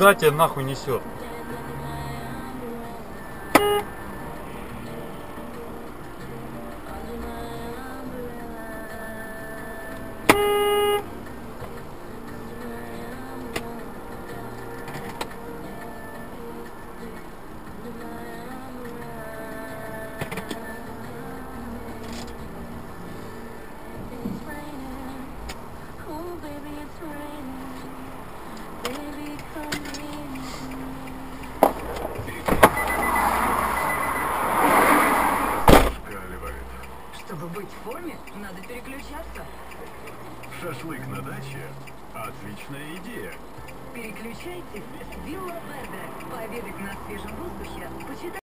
Куда тебя нахуй несет? Чтобы быть в форме, надо переключаться. Шашлык на даче? Отличная идея. Переключайтесь с Вилла Верде. Пообедать на свежем воздухе, почитать.